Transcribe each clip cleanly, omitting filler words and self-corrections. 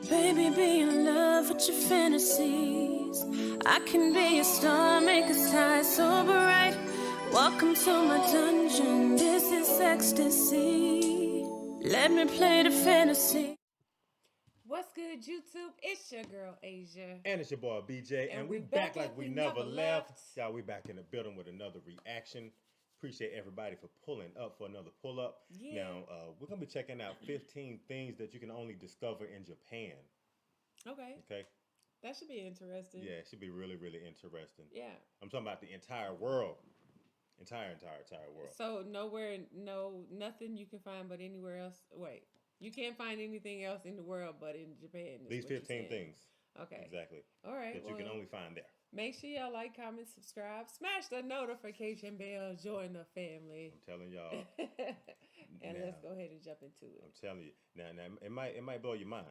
Baby, be in love with your fantasies. I can be a star, make us high so bright. Welcome to my dungeon, this is ecstasy. Let me play the fantasy. What's good, YouTube? It's your girl, Asia. And it's your boy, BJ. And we back like we never left. Y'all, we back in the building with another reaction. Appreciate everybody for pulling up for another pull-up. Yeah. Now, we're going to be checking out 15 things that you can only discover in Japan. Okay. That should be interesting. Yeah, it should be really, really interesting. Yeah. I'm talking about the entire world. Entire world. So nothing you can find but anywhere else. Wait, you can't find anything else in the world but in Japan. These 15 things. Okay. Exactly. All right. That you can only find there. Make sure y'all like, comment, subscribe, smash the notification bell, join the family. I'm telling y'all. And let's go ahead and jump into it. I'm telling you. Now it might blow your mind.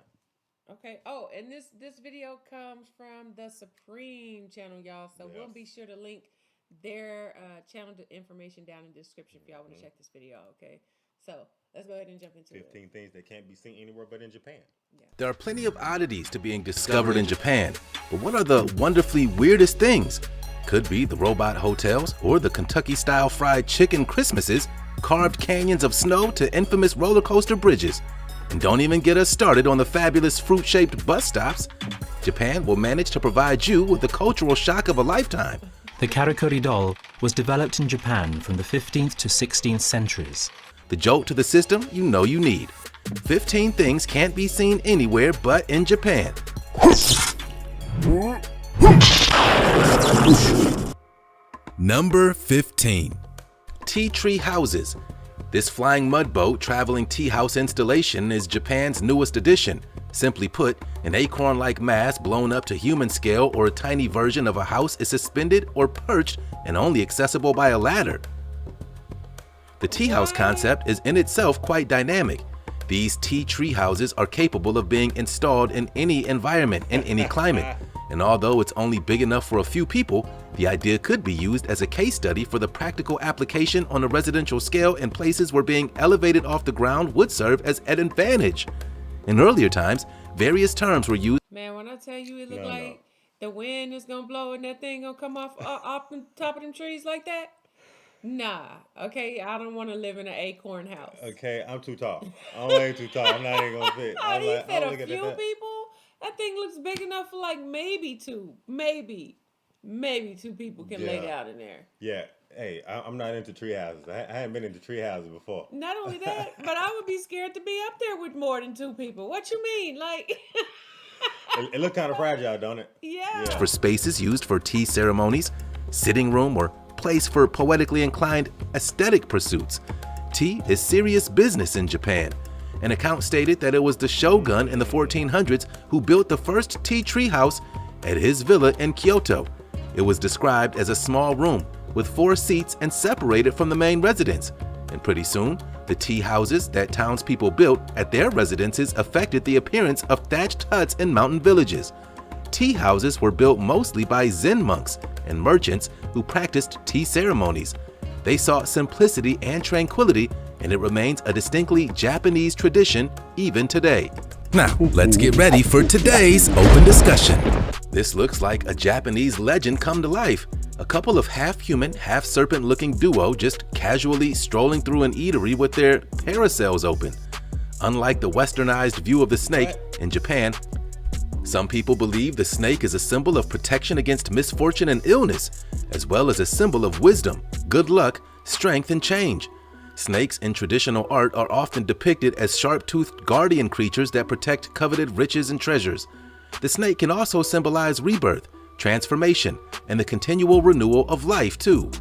Okay. Oh, and this video comes from the Supreme channel, y'all. So we'll be sure to link their channel information down in the description if y'all want to check this video out, okay? So let's go ahead and jump into 15 things that can't be seen anywhere but in Japan. Yeah. There are plenty of oddities to being discovered in Japan, but what are the wonderfully weirdest things? Could be the robot hotels or the Kentucky-style fried chicken Christmases, carved canyons of snow to infamous roller coaster bridges. And don't even get us started on the fabulous fruit-shaped bus stops. Japan will manage to provide you with the cultural shock of a lifetime. The Karakuri doll was developed in Japan from the 15th to 16th centuries. The jolt to the system you know you need. 15 things can't be seen anywhere but in Japan. Number 15. Tea tree houses. This flying mud boat traveling tea house installation is Japan's newest addition. Simply put, an acorn-like mass blown up to human scale or a tiny version of a house is suspended or perched and only accessible by a ladder. The tea house concept is in itself quite dynamic. These tea tree houses are capable of being installed in any environment and any climate. And although it's only big enough for a few people, the idea could be used as a case study for the practical application on a residential scale in places where being elevated off the ground would serve as an advantage. In earlier times, various terms were used. Man, when I tell you it looked like the wind is gonna blow and that thing gonna come off on top of them trees like that. Nah, okay, I don't want to live in an acorn house. Okay, I'm too tall. I'm way too tall. I'm not even gonna fit. Oh, he said a few people. That thing looks big enough for like maybe two people can lay down in there. Yeah. Hey, I'm not into tree houses. I haven't been into tree houses before. Not only that, but I would be scared to be up there with more than two people. What you mean? Like, it look kind of fragile, don't it? Yeah. For spaces used for tea ceremonies, sitting room, or place for poetically inclined aesthetic pursuits. Tea is serious business in Japan. An account stated that it was the shogun in the 1400s who built the first tea tree house at his villa in Kyoto. It was described as a small room with 4 seats and separated from the main residence. And pretty soon, the tea houses that townspeople built at their residences affected the appearance of thatched huts in mountain villages. Tea houses were built mostly by Zen monks and merchants who practiced tea ceremonies. They sought simplicity and tranquility, and it remains a distinctly Japanese tradition even today. Now, let's get ready for today's open discussion. This looks like a Japanese legend come to life. A couple of half-human, half-serpent-looking duo just casually strolling through an eatery with their parasails open. Unlike the westernized view of the snake in Japan, some people believe the snake is a symbol of protection against misfortune and illness, as well as a symbol of wisdom, good luck, strength, and change. Snakes in traditional art are often depicted as sharp-toothed guardian creatures that protect coveted riches and treasures. The snake can also symbolize rebirth, transformation, and the continual renewal of life, too.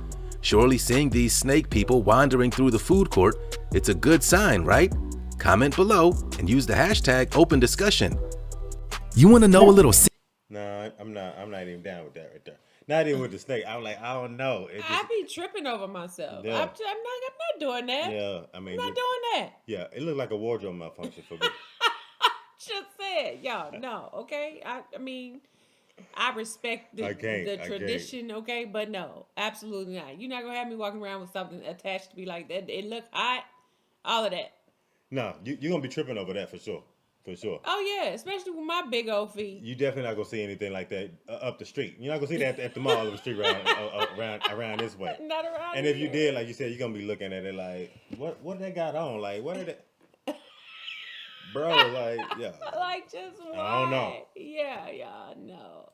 Surely seeing these snake people wandering through the food court, it's a good sign, right? Comment below and use the hashtag open discussion. You want to know a little? No, I'm not even down with that right there. Not even with the snake. I'm like, I don't know. I be tripping over myself. Yeah. I'm not doing that. Yeah, I mean, I'm not doing that. Yeah, it looked like a wardrobe malfunction for me. Just said, y'all, no, okay. I mean, I respect the tradition, okay, but no, absolutely not. You're not gonna have me walking around with something attached to me like that. It look hot, all of that. No, you're gonna be tripping over that for sure. For sure. Oh yeah, especially with my big old feet. You definitely not gonna see anything like that up the street. You're not gonna see that at the mall up the street around this way. Not around. And if you did, like you said, you're gonna be looking at it like, what they got on? Like, what are they? Bro, like, yeah. Like, just what? I don't know. Yeah, no.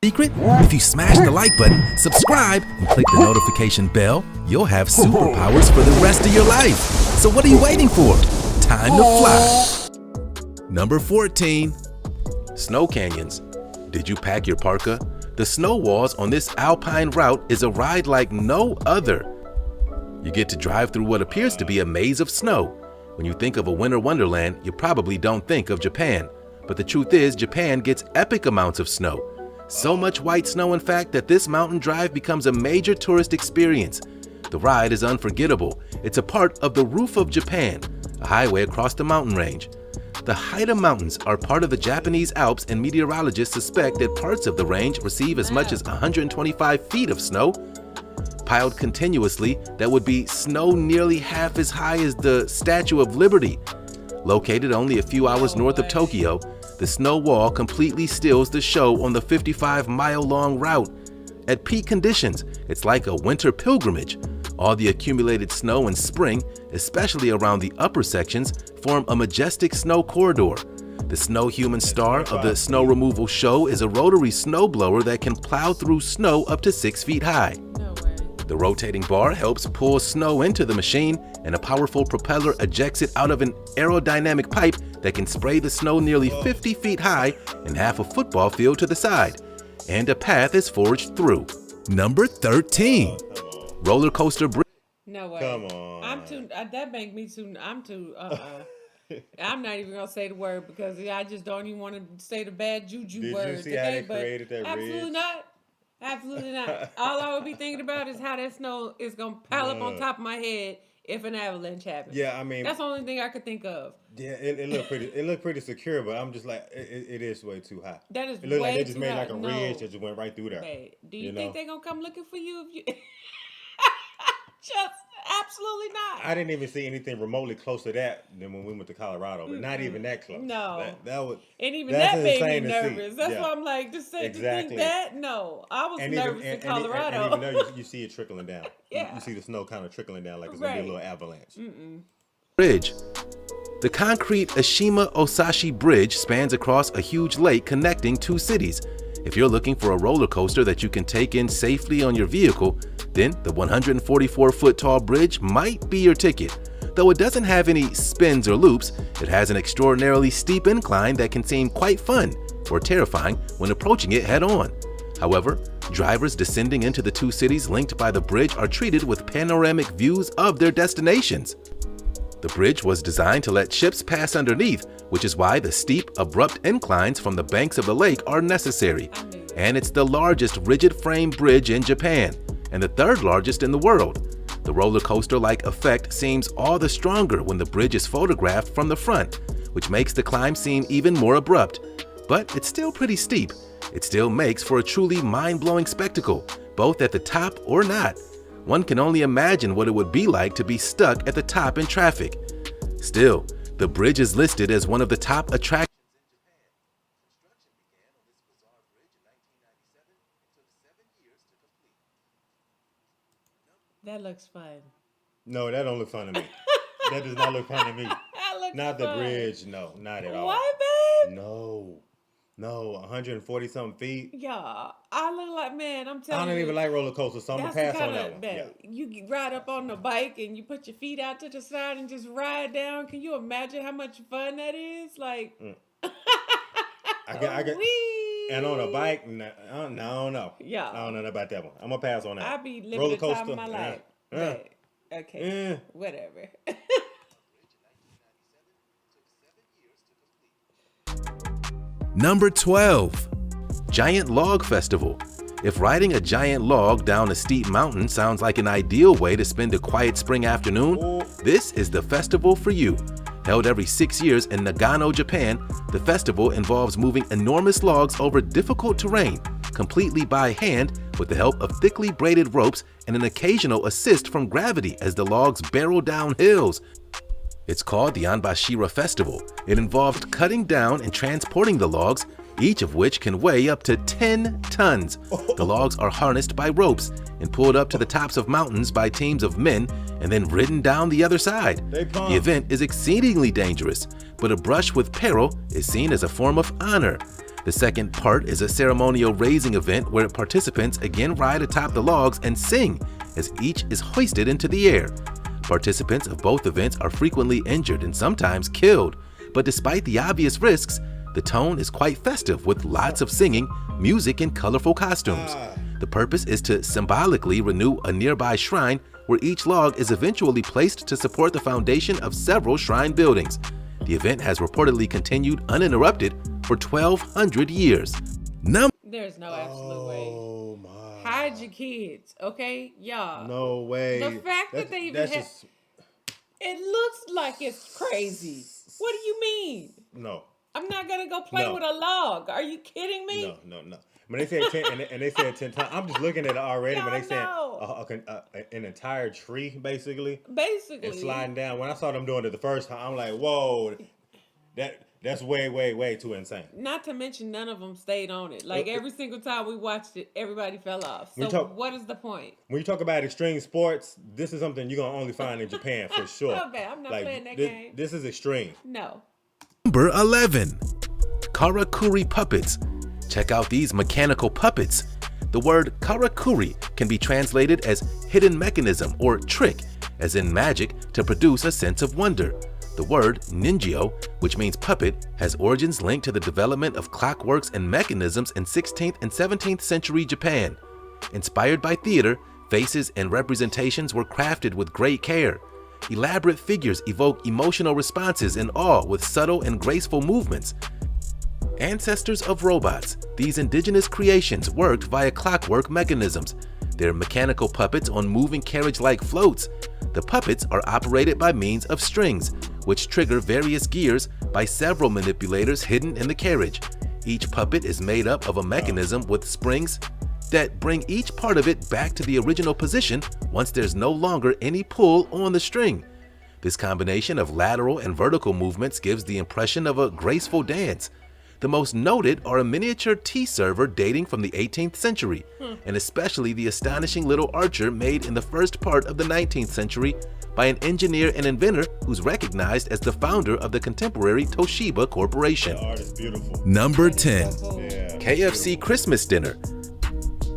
Secret? If you smash the like button, subscribe, and click the notification bell, you'll have superpowers for the rest of your life. So what are you waiting for? Time to fly. Number 14. Snow canyons. Did you pack your parka? The snow walls on this alpine route is a ride like no other. You get to drive through what appears to be a maze of snow. When you think of a winter wonderland, you probably don't think of Japan. But the truth is, Japan gets epic amounts of snow. So much white snow, in fact, that this mountain drive becomes a major tourist experience. The ride is unforgettable. It's a part of the Roof of Japan, a highway across the mountain range. The Haida Mountains are part of the Japanese Alps, and meteorologists suspect that parts of the range receive as much as 125 feet of snow. Piled continuously, that would be snow nearly half as high as the Statue of Liberty. Located only a few hours north of Tokyo, the snow wall completely steals the show on the 55-mile-long route. At peak conditions, it's like a winter pilgrimage. All the accumulated snow in spring, especially around the upper sections, form a majestic snow corridor. The Snow Human star of the snow removal show is a rotary snowblower that can plow through snow up to 6 feet high. No way. The rotating bar helps pull snow into the machine, and a powerful propeller ejects it out of an aerodynamic pipe that can spray the snow nearly 50 feet high and half a football field to the side. And a path is forged through. Number 13. Roller coaster bridge. No way. Come on. I'm too. That make me too. I'm too. I'm not even gonna say the word because I just don't even want to say the bad juju word. Did you see how they created that absolutely ridge? not. Absolutely not. All I would be thinking about is how that snow is gonna pile up on top of my head if an avalanche happens. Yeah, I mean, that's the only thing I could think of. Yeah, it looked pretty. It looked pretty secure, but I'm just like, it is way too high. That is. It looked like they just too made high. like a ridge that just went right through there. Hey, do you think they're gonna come looking for you if you? Just absolutely not. I didn't even see anything remotely close to that than when we went to Colorado, but not even that close. No, that was. And even that made me nervous. That's why I'm like, to think that. No, I was nervous in Colorado. And even though you see it trickling down. Yeah. You see the snow kind of trickling down like it's gonna be a little avalanche. Bridge. The concrete Ashima Osashi Bridge spans across a huge lake connecting two cities. If you're looking for a roller coaster that you can take in safely on your vehicle, then the 144-foot tall bridge might be your ticket. Though it doesn't have any spins or loops, it has an extraordinarily steep incline that can seem quite fun or terrifying when approaching it head-on. However, drivers descending into the two cities linked by the bridge are treated with panoramic views of their destinations. The bridge was designed to let ships pass underneath, which is why the steep, abrupt inclines from the banks of the lake are necessary. And it's the largest rigid-frame bridge in Japan, and the third largest in the world. The roller coaster-like effect seems all the stronger when the bridge is photographed from the front, which makes the climb seem even more abrupt. But it's still pretty steep. It still makes for a truly mind-blowing spectacle, both at the top or not. One can only imagine what it would be like to be stuck at the top in traffic. Still, the bridge is listed as one of the top attractions in Japan. Construction began on this bizarre bridge in 1997 and took 7 years to complete. That looks fun. No, that don't look fun to me. That does not look fun to me. That looks not fun. The bridge, no, not at all. What, babe? No, 140 something feet. Yeah, I look like, man, I'm telling you. I don't even like roller coasters, so I'm gonna pass on that one. Yeah. You ride up on the bike and you put your feet out to the side and just ride down. Can you imagine how much fun that is? Like, I get, and on a bike, no. Yeah, I don't know about that one. I'm gonna pass on that. I be living roller the coaster, time of my life. Okay, whatever. Number 12. Giant Log Festival. If riding a giant log down a steep mountain sounds like an ideal way to spend a quiet spring afternoon, this is the festival for you. Held every 6 years in Nagano, Japan, the festival involves moving enormous logs over difficult terrain, completely by hand with the help of thickly braided ropes and an occasional assist from gravity as the logs barrel down hills. It's called the Anbashira Festival. It involved cutting down and transporting the logs, each of which can weigh up to 10 tons. The logs are harnessed by ropes and pulled up to the tops of mountains by teams of men and then ridden down the other side. The event is exceedingly dangerous, but a brush with peril is seen as a form of honor. The second part is a ceremonial raising event where participants again ride atop the logs and sing as each is hoisted into the air. Participants of both events are frequently injured and sometimes killed, but despite the obvious risks, the tone is quite festive with lots of singing, music, and colorful costumes. The purpose is to symbolically renew a nearby shrine where each log is eventually placed to support the foundation of several shrine buildings. The event has reportedly continued uninterrupted for 1,200 years. There's no absolute way. Oh my. Hide your kids, okay? Y'all. No way. The fact that they even have... It looks like it's crazy. What do you mean? No. I'm not going to go play with a log. Are you kidding me? No. When they said 10, and they said 10 times, I'm just looking at it already. When they said an entire tree, basically, and sliding down. When I saw them doing it the first time, I'm like, whoa, that's way too insane. Not to mention, none of them stayed on it. Like every single time we watched it, everybody fell off. So what is the point? When you talk about extreme sports, this is something you're gonna only find in Japan for sure. I'm not playing that game. This is extreme. No. Number 11. Karakuri Puppets. Check out these mechanical puppets. The word karakuri can be translated as hidden mechanism or trick, as in magic, to produce a sense of wonder. The word ninjyo, which means puppet, has origins linked to the development of clockworks and mechanisms in 16th and 17th century Japan. Inspired by theater, faces and representations were crafted with great care. Elaborate figures evoke emotional responses in awe with subtle and graceful movements. Ancestors of robots, these indigenous creations worked via clockwork mechanisms. They're mechanical puppets on moving carriage-like floats. The puppets are operated by means of strings, which trigger various gears by several manipulators hidden in the carriage. Each puppet is made up of a mechanism with springs that bring each part of it back to the original position once there's no longer any pull on the string. This combination of lateral and vertical movements gives the impression of a graceful dance. The most noted are a miniature tea server dating from the 18th century, and especially the astonishing little archer made in the first part of the 19th century by an engineer and inventor who's recognized as the founder of the contemporary Toshiba Corporation. The art is beautiful. Number 10. Yeah, KFC beautiful. Christmas Dinner.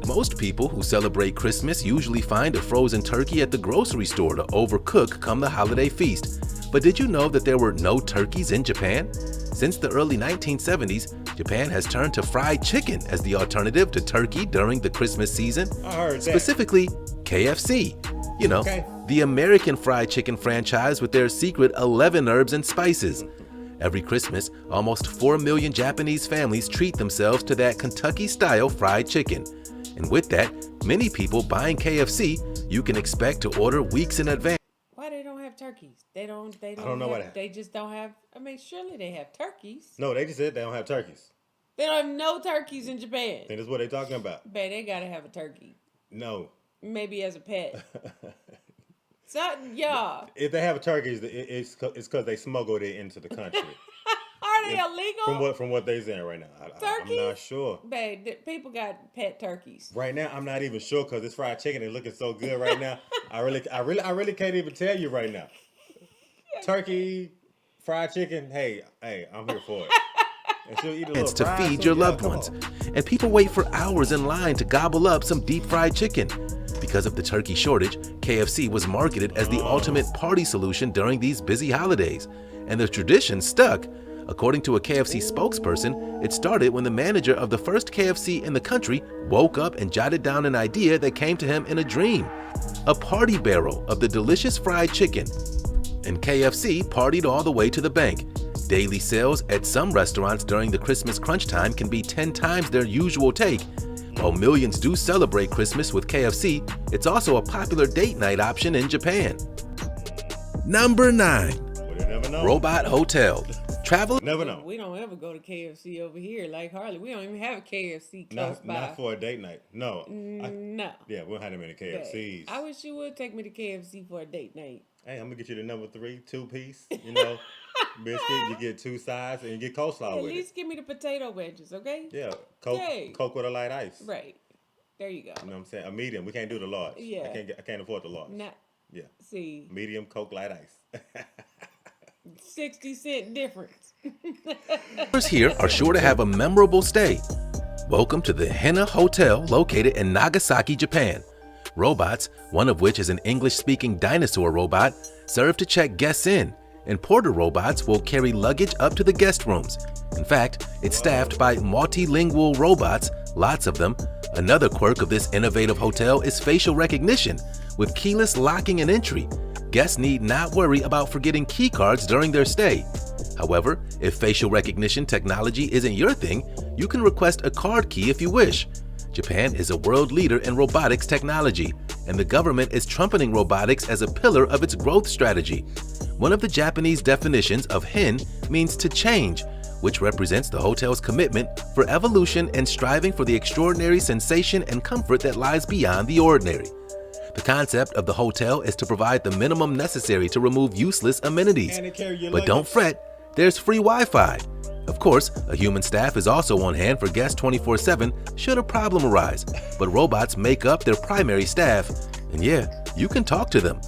Most people who celebrate Christmas usually find a frozen turkey at the grocery store to overcook come the holiday feast. But did you know that there were no turkeys in Japan? Since the early 1970s, Japan has turned to fried chicken as the alternative to turkey during the Christmas season. I heard that. Specifically, KFC. You know, the American fried chicken franchise with their secret 11 herbs and spices. Every Christmas, almost 4 million Japanese families treat themselves to that Kentucky-style fried chicken. And with that, many people buying KFC, you can expect to order weeks in advance. Why they don't have turkeys? They don't I don't know have, they just don't have, I mean, surely they have turkeys. No, they just said they don't have turkeys. They don't have no turkeys in Japan. I think that's what they're talking about. Babe, they gotta have a turkey. No. Maybe as a pet. Y'all. If they have a turkey, it's because they smuggled it into the country. Are they illegal? From what they're saying right now, I'm not sure. Babe, people got pet turkeys. Right now, I'm not even sure because this fried chicken is looking so good right now. I really can't even tell you right now. Turkey, fried chicken. Hey, I'm here for it. And she'll eat a little to feed your loved ones. And people wait for hours in line to gobble up some deep fried chicken. Because of the turkey shortage, KFC was marketed as the ultimate party solution during these busy holidays. And the tradition stuck. According to a KFC spokesperson, it started when the manager of the first KFC in the country woke up and jotted down an idea that came to him in a dream. A party barrel of the delicious fried chicken. And KFC partied all the way to the bank. Daily sales at some restaurants during the Christmas crunch time can be 10 times their usual take. While millions do celebrate Christmas with KFC, it's also a popular date night option in Japan. Number 9. Robot Hotel. Travel. Never know. We don't ever go to KFC over here like Harley. We don't even have a KFC close by. Not for a date night. No. No. Yeah, we don't have that many KFCs. I wish you would take me to KFC for a date night. Hey, I'm gonna get you the number 3 2-piece. You know, biscuit. You get 2 sides and you get coleslaw with it. At least give me the potato wedges, okay? Yeah, Coke with a light ice. Right. There you go. You know what I'm saying? A medium. We can't do the large. Yeah. I can't afford the large. Yeah. See. Medium Coke light ice. 60-cent difference. Tours here are sure to have a memorable stay. Welcome to the Hina Hotel located in Nagasaki, Japan. Robots, one of which is an English-speaking dinosaur robot, serve to check guests in, and porter robots will carry luggage up to the guest rooms. In fact, it's staffed by multilingual robots, lots of them. Another quirk of this innovative hotel is facial recognition. With keyless locking and entry, guests need not worry about forgetting key cards during their stay. However, if facial recognition technology isn't your thing, you can request a card key if you wish. Japan is a world leader in robotics technology, and the government is trumpeting robotics as a pillar of its growth strategy. One of the Japanese definitions of hin means to change, which represents the hotel's commitment for evolution and striving for the extraordinary sensation and comfort that lies beyond the ordinary. The concept of the hotel is to provide the minimum necessary to remove useless amenities. But don't fret, there's free Wi-Fi. Of course, a human staff is also on hand for guests 24/7 should a problem arise, but robots make up their primary staff, and yeah, you can talk to them.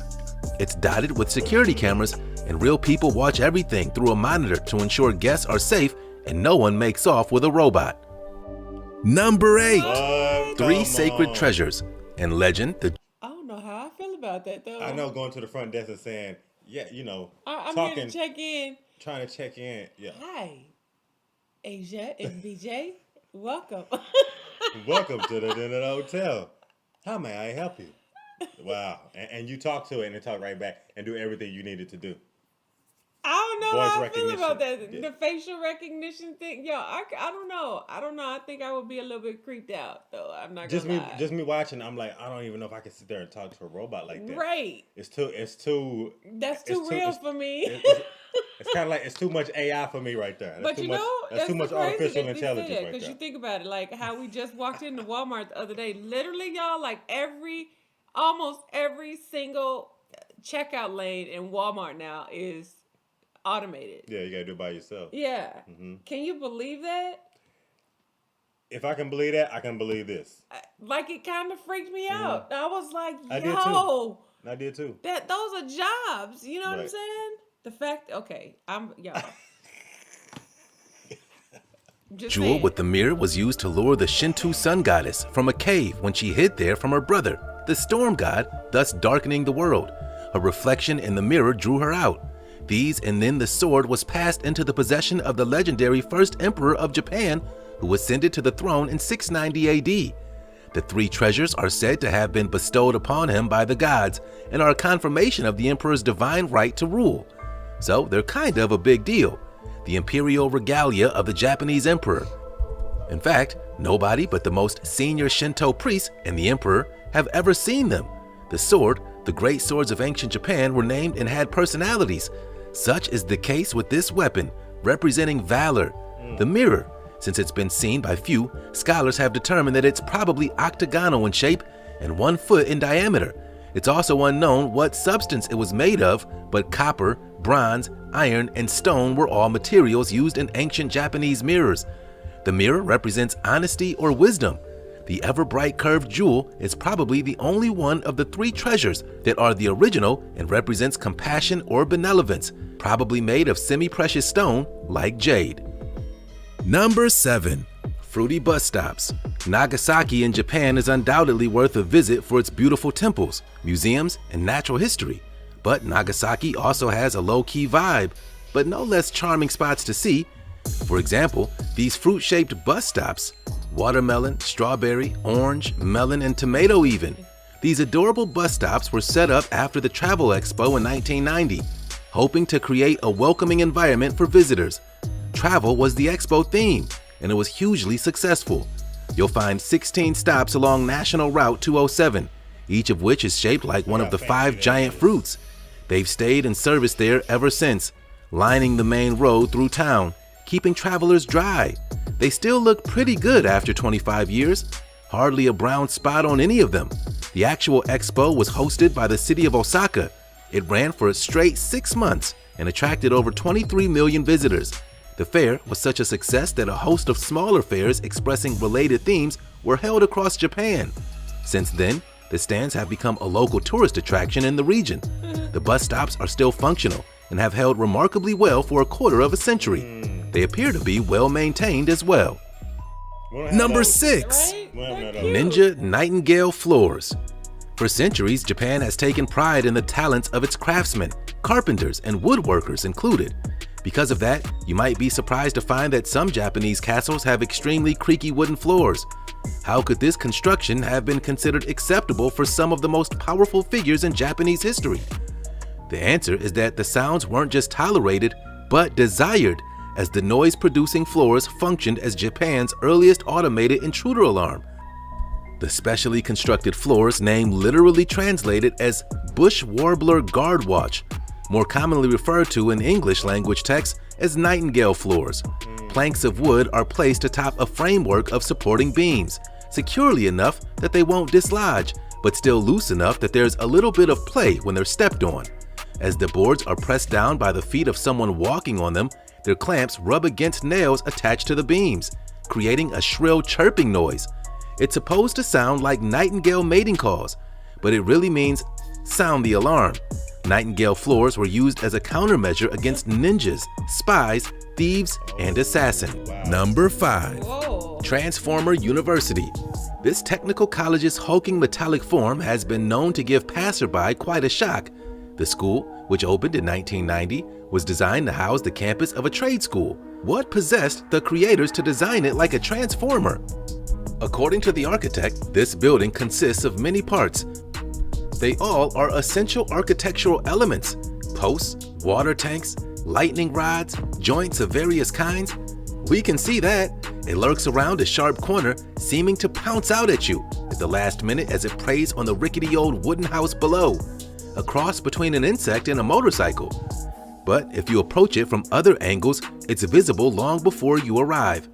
It's dotted with security cameras, and real people watch everything through a monitor to ensure guests are safe and no one makes off with a robot. Number 8. 3 sacred treasures. And legend, I don't know how I feel about that, though. I know, going to the front desk and saying, yeah, you know, I'm talking, here to check in. Trying to check in. Yeah. Hi, Asia and BJ. Welcome. Welcome to the hotel. How may I help you? Wow. And you talk to it and it talk right back and do everything you needed to do. I don't know Voice how I feel about that. recognition. The facial recognition thing. Yo, I don't know. I think I would be a little bit creeped out, though. I'm not gonna lie. Just me watching, I'm like, I don't even know if I can sit there and talk to a robot like that. Right. It's too That's too real for me. It's kind of like, it's too much AI for me right there. But you know, that's too much artificial intelligence right because there. you think about it, like how we just walked into Walmart the other day. Literally, y'all, like almost every single checkout lane in Walmart now is automated. Yeah, you gotta do it by yourself. Yeah. Can you believe that? If I can believe that, I can believe this. Like, it kind of freaked me out. I was like, I did too. those are jobs. You know what I'm saying? The fact, y'all. Jewel with the mirror was used to lure the Shinto sun goddess from a cave when she hid there from her brother, the storm god, thus darkening the world. Her reflection in the mirror drew her out. These and then the sword was passed into the possession of the legendary first emperor of Japan, who ascended to the throne in 690 AD. The 3 treasures are said to have been bestowed upon him by the gods and are a confirmation of the emperor's divine right to rule. So they're kind of a big deal, the imperial regalia of the Japanese emperor. In fact, nobody but the most senior Shinto priests and the emperor have ever seen them. The sword, the great swords of ancient Japan, were named and had personalities. Such is the case with this weapon, representing valor. The mirror, since it's been seen by few, scholars have determined that it's probably octagonal in shape and 1 foot in diameter. It's also unknown what substance it was made of, but copper, bronze, iron, and stone were all materials used in ancient Japanese mirrors. The mirror represents honesty or wisdom. The ever-bright curved jewel is probably the only one of the 3 treasures that are the original and represents compassion or benevolence, probably made of semi-precious stone like jade. Number 7. Fruity bus stops. Nagasaki in Japan is undoubtedly worth a visit for its beautiful temples, museums, and natural history. But Nagasaki also has a low-key vibe, but no less charming spots to see. For example, these fruit-shaped bus stops, watermelon, strawberry, orange, melon, and tomato even. These adorable bus stops were set up after the Travel Expo in 1990, hoping to create a welcoming environment for visitors. Travel was the expo theme, and it was hugely successful. You'll find 16 stops along National Route 207, each of which is shaped like one of the 5 giant fruits. They've stayed in service there ever since, lining the main road through town, keeping travelers dry. They still look pretty good after 25 years. Hardly a brown spot on any of them. The actual expo was hosted by the city of Osaka, It ran for a straight 6 months and attracted over 23 million visitors. The fair was such a success that a host of smaller fairs expressing related themes were held across Japan. Since then, the stands have become a local tourist attraction in the region. The bus stops are still functional and have held remarkably well for a quarter of a century. They appear to be well maintained as well. Number 6. Right? Ninja Nightingale floors. For centuries, Japan has taken pride in the talents of its craftsmen, carpenters, and woodworkers included. Because of that, you might be surprised to find that some Japanese castles have extremely creaky wooden floors. How could this construction have been considered acceptable for some of the most powerful figures in Japanese history? The answer is that the sounds weren't just tolerated, but desired, as the noise-producing floors functioned as Japan's earliest automated intruder alarm. The specially constructed floors, named literally translated as Bush Warbler Guard Watch, more commonly referred to in English language texts as Nightingale floors. Planks of wood are placed atop a framework of supporting beams, securely enough that they won't dislodge, but still loose enough that there's a little bit of play when they're stepped on. As the boards are pressed down by the feet of someone walking on them, their clamps rub against nails attached to the beams, creating a shrill chirping noise. It's supposed to sound like nightingale mating calls, but it really means sound the alarm. Nightingale floors were used as a countermeasure against ninjas, spies, thieves, and assassins. Number 5. Whoa. Transformer University. This technical college's hulking metallic form has been known to give passerby quite a shock. The school, which opened in 1990, was designed to house the campus of a trade school. What possessed the creators to design it like a transformer? According to the architect, this building consists of many parts. They all are essential architectural elements: posts, water tanks, lightning rods, joints of various kinds. We can see that. It lurks around a sharp corner, seeming to pounce out at you at the last minute as it preys on the rickety old wooden house below. A cross between an insect and a motorcycle. But if you approach it from other angles, it's visible long before you arrive,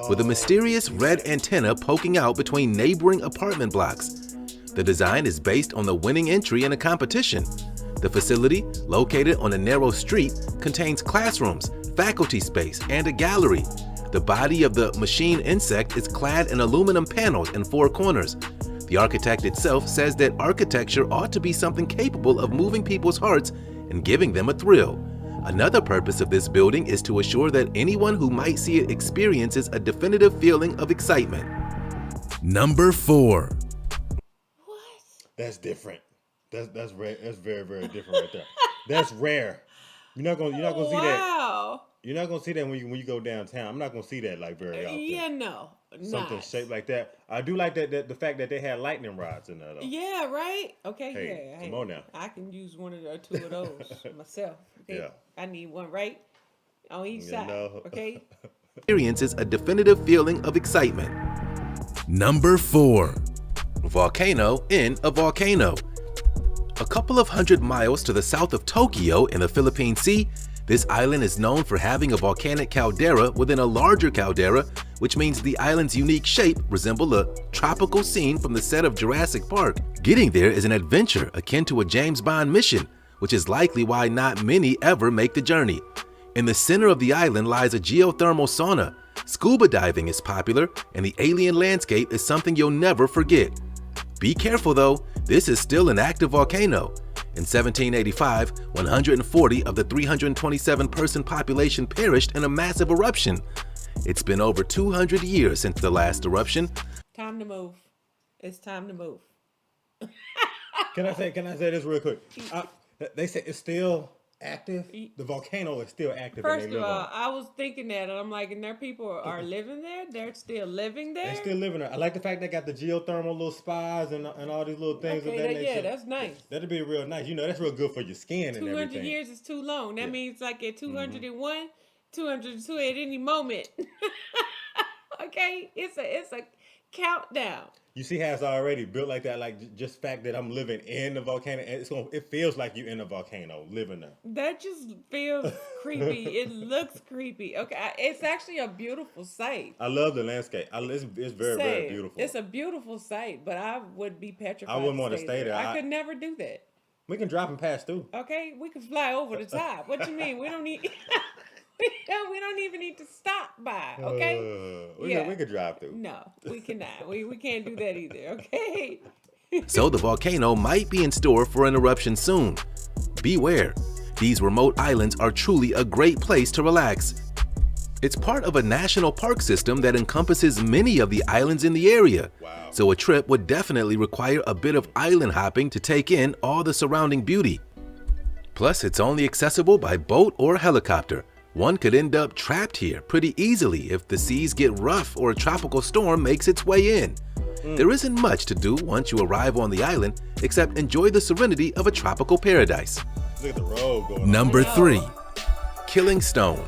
with a mysterious red antenna poking out between neighboring apartment blocks. The design is based on the winning entry in a competition. The facility, located on a narrow street, contains classrooms, faculty space, and a gallery. The body of the machine insect is clad in aluminum panels in 4 corners. The architect itself says that architecture ought to be something capable of moving people's hearts and giving them a thrill. Another purpose of this building is to assure that anyone who might see it experiences a definitive feeling of excitement. Number 4. What? That's different. That's rare. That's very, very different right there. That's rare. You're not gonna see that. Wow. You're not gonna see that when you go downtown. I'm not gonna see that like very often. Yeah, no. Something not. shaped like that. I do like that the fact that they had lightning rods in there though. Yeah, right? Okay, Hey, yeah. come on now. I can use one or 2 of those myself. Okay? Yeah. I need one right on each side. No. Okay? Experiences a definitive feeling of excitement. Number 4. Volcano in a volcano. A couple of 100 miles to the south of Tokyo in the Philippine Sea, this island is known for having a volcanic caldera within a larger caldera, which means the island's unique shape resembles a tropical scene from the set of Jurassic Park. Getting there is an adventure akin to a James Bond mission, which is likely why not many ever make the journey. In the center of the island lies a geothermal sauna. Scuba diving is popular, and the alien landscape is something you'll never forget. Be careful though, this is still an active volcano. In 1785, 140 of the 327-person population perished in a massive eruption. It's been over 200 years since the last eruption. Time to move. It's time to move. Can I say this real quick? They say it's still active. The volcano is still active. First of all, I was thinking that, and I'm like, and there people are living there? They're still living there? They're still living there. I like the fact they got the geothermal little spas and all these little things of that nature. Yeah, that's nice. That'd be real nice. You know, that's real good for your skin and everything. 200 years is too long. That means like at 201, 202 at any moment. Okay? It's a countdown. You see how it's already built like that, like just fact that I'm living in the volcano, and it feels like you're in a volcano living there. That just feels creepy. It looks creepy. Okay, it's actually a beautiful sight. I love the landscape. It's very, very beautiful. It's a beautiful sight, but I would be petrified. I wouldn't want to stay there. I could never do that. We can drop and pass through. Okay, we can fly over the top. What you mean? We don't need. We don't even need to stop by. Okay. We could drive through. No, we cannot. We can't do that either. Okay. So the volcano might be in store for an eruption soon. Beware, these remote islands are truly a great place to relax. It's part of a national park system that encompasses many of the islands in the area. Wow. So a trip would definitely require a bit of island hopping to take in all the surrounding beauty. Plus, it's only accessible by boat or helicopter. One could end up trapped here pretty easily if the seas get rough or a tropical storm makes its way in. There isn't much to do once you arrive on the island except enjoy the serenity of a tropical paradise. Look at the road going on. Number 3. Killing Stone.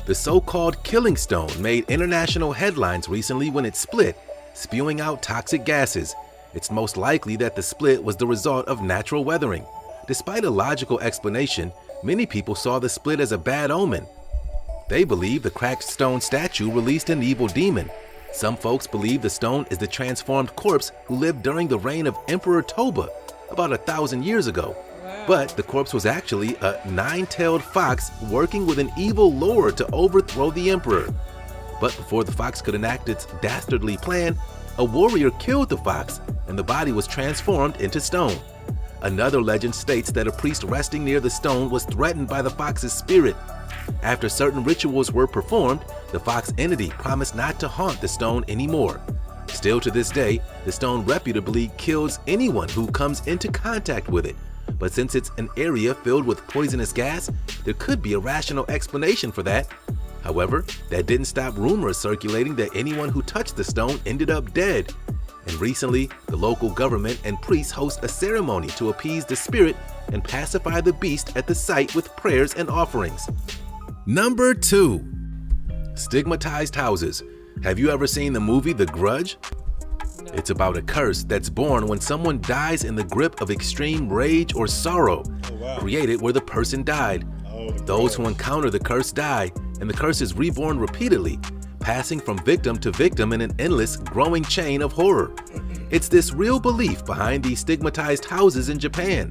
The so-called Killing Stone made international headlines recently when it split, spewing out toxic gases. It's most likely that the split was the result of natural weathering. Despite a logical explanation, many people saw the split as a bad omen. They believe the cracked stone statue released an evil demon. Some folks believe the stone is the transformed corpse who lived during the reign of Emperor Toba about 1,000 years ago. Wow. But the corpse was actually a nine-tailed fox working with an evil lord to overthrow the emperor. But before the fox could enact its dastardly plan, a warrior killed the fox and the body was transformed into stone. Another legend states that a priest resting near the stone was threatened by the fox's spirit. After certain rituals were performed, the fox entity promised not to haunt the stone anymore. Still to this day, the stone reputably kills anyone who comes into contact with it. But since it's an area filled with poisonous gas, there could be a rational explanation for that. However, that didn't stop rumors circulating that anyone who touched the stone ended up dead. And recently, the local government and priests host a ceremony to appease the spirit and pacify the beast at the site with prayers and offerings. Number 2. Stigmatized Houses. Have you ever seen the movie The Grudge? No. It's about a curse that's born when someone dies in the grip of extreme rage or sorrow, created where the person died. Those who encounter the curse die, and the curse is reborn repeatedly, passing from victim to victim in an endless, growing chain of horror. It's this real belief behind these stigmatized houses in Japan.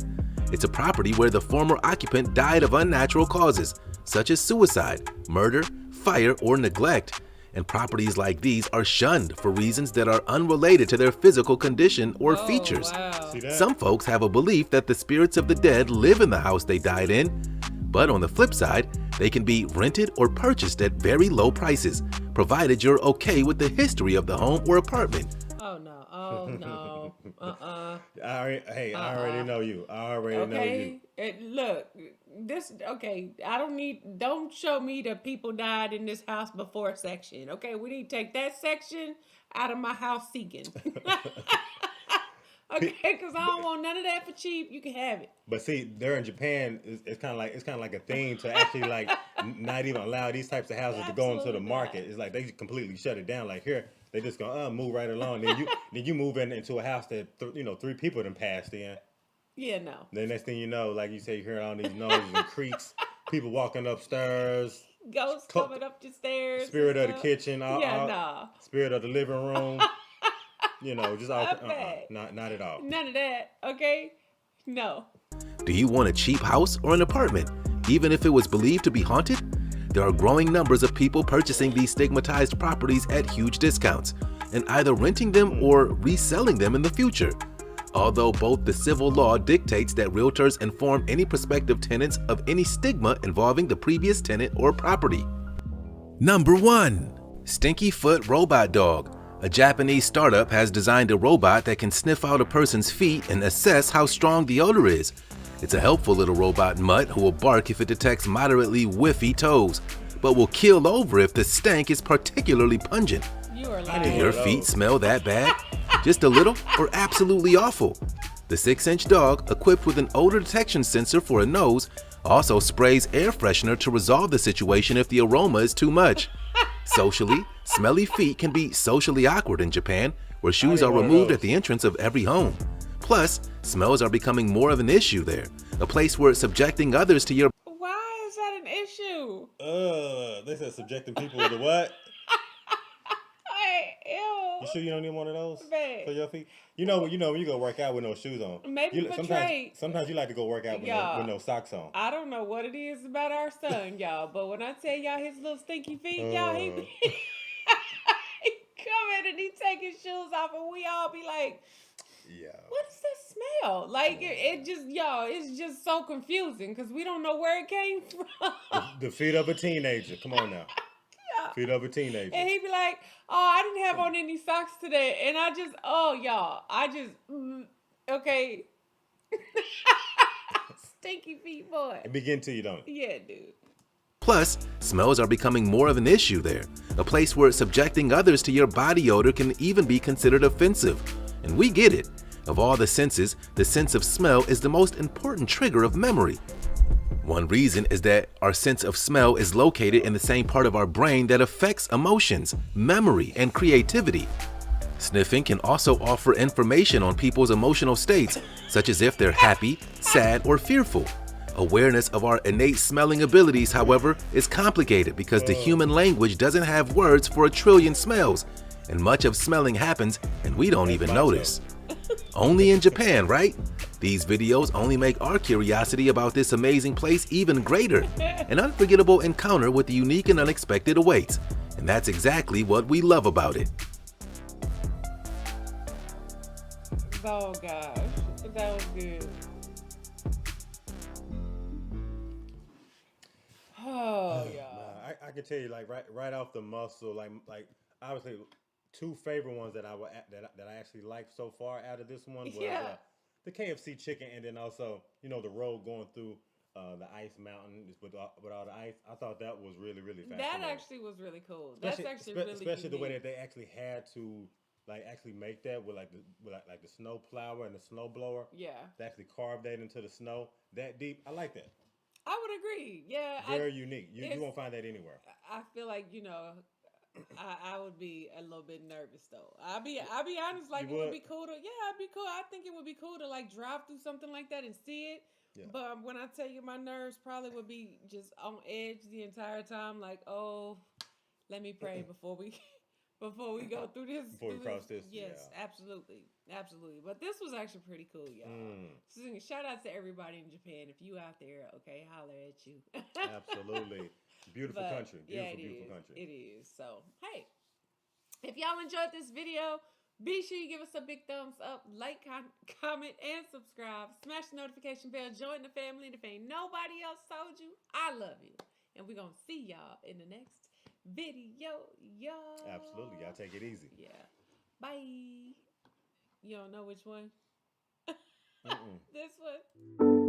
It's a property where the former occupant died of unnatural causes, such as suicide, murder, fire, or neglect. And properties like these are shunned for reasons that are unrelated to their physical condition or features. Wow. Some folks have a belief that the spirits of the dead live in the house they died in, but on the flip side, they can be rented or purchased at very low prices, provided you're okay with the history of the home or apartment. Oh no. Oh no. I already know you. I already know you. Look, don't show me the people died in this house before section. Okay, we need to take that section out of my house seeking. Okay, because I don't want none of that for cheap. You can have it. But see, there in Japan, it's kind of like a thing to actually like not even allow these types of houses to go into the market. It's like they completely shut it down. Like here, they just gonna move right along. Then you move into a house that 3 people done passed in. Yeah, no. The next thing you know, like you say, you hear all these noises and creaks, people walking upstairs, ghosts coming up the stairs, spirit of the kitchen, spirit of the living room. Just all not at all. None of that. Okay, no. Do you want a cheap house or an apartment, even if it was believed to be haunted? There are growing numbers of people purchasing these stigmatized properties at huge discounts and either renting them or reselling them in the future. Although both the civil law dictates that realtors inform any prospective tenants of any stigma involving the previous tenant or property. Number 1. Stinky Foot Robot Dog. A Japanese startup has designed a robot that can sniff out a person's feet and assess how strong the odor is. It's a helpful little robot mutt who will bark if it detects moderately whiffy toes, but will keel over if the stank is particularly pungent. You are Do lying. your feet smell that bad? Just a little or absolutely awful? The 6-inch dog, equipped with an odor detection sensor for a nose, also sprays air freshener to resolve the situation if the aroma is too much. Socially, smelly feet can be socially awkward in Japan, where shoes are removed at the entrance of every home. Plus, smells are becoming more of an issue there, a place where subjecting others to your... Why is that an issue? They said subjecting people to what? Ew. You sure you don't need one of those Man. for your feet? You know when you go work out with no shoes on. Maybe for Trey. Sometimes you like to go work out with no socks on. I don't know what it is about our son, y'all, but when I tell y'all his little stinky feet, y'all, he come in and he take his shoes off, and we all be like, yeah. What is that smell? Like it just, y'all, it's just so confusing because we don't know where it came from. The feet of a teenager. Come on now. Yeah. Feet of a teenager. And he'd be like, oh, I didn't have on any socks today. And I just, okay. Stinky feet boy. It begin to you, don't it? Yeah, dude. Plus, smells are becoming more of an issue there, a place where subjecting others to your body odor can even be considered offensive. And we get it. Of all the senses, the sense of smell is the most important trigger of memory. One reason is that our sense of smell is located in the same part of our brain that affects emotions, memory, and creativity. Sniffing can also offer information on people's emotional states, such as if they're happy, sad, or fearful. Awareness of our innate smelling abilities, however, is complicated because the human language doesn't have words for a trillion smells, and much of smelling happens and we don't even notice. Only in Japan, right? These videos only make our curiosity about this amazing place even greater. An unforgettable encounter with the unique and unexpected awaits, and that's exactly what we love about it. Oh gosh, that was good. Oh yeah. I can tell you like right off the muscle, like obviously two favorite ones that I actually liked so far out of this one was the KFC chicken, and then also the road going through the ice mountain with all the ice. I thought that was really fascinating. That actually was really cool. That's actually really especially unique. The way that they actually had to actually make that with the snow plower and the snow blower. Yeah. They actually carved that into the snow that deep. I like that. I would agree. Yeah. Very unique. You won't find that anywhere. I feel like I would be a little bit nervous though. I'll be honest. Like would be cool to. Yeah, it'd be cool. I think it would be cool to like drive through something like that and see it. Yeah. But when I tell you, my nerves probably would be just on edge the entire time. Like, oh, let me pray before we go through this. Before we cross this. Yes, yeah. Absolutely. But this was actually pretty cool, y'all. So shout out to everybody in Japan. If you out there, okay, holler at you. Absolutely. Beautiful country. Beautiful country. It is. So, hey, if y'all enjoyed this video, be sure you give us a big thumbs up, like, comment, and subscribe. Smash the notification bell. Join the family. And if ain't nobody else told you, I love you. And we're going to see y'all in the next video, y'all. Absolutely. Y'all take it easy. Yeah. Bye. You don't know which one? This one.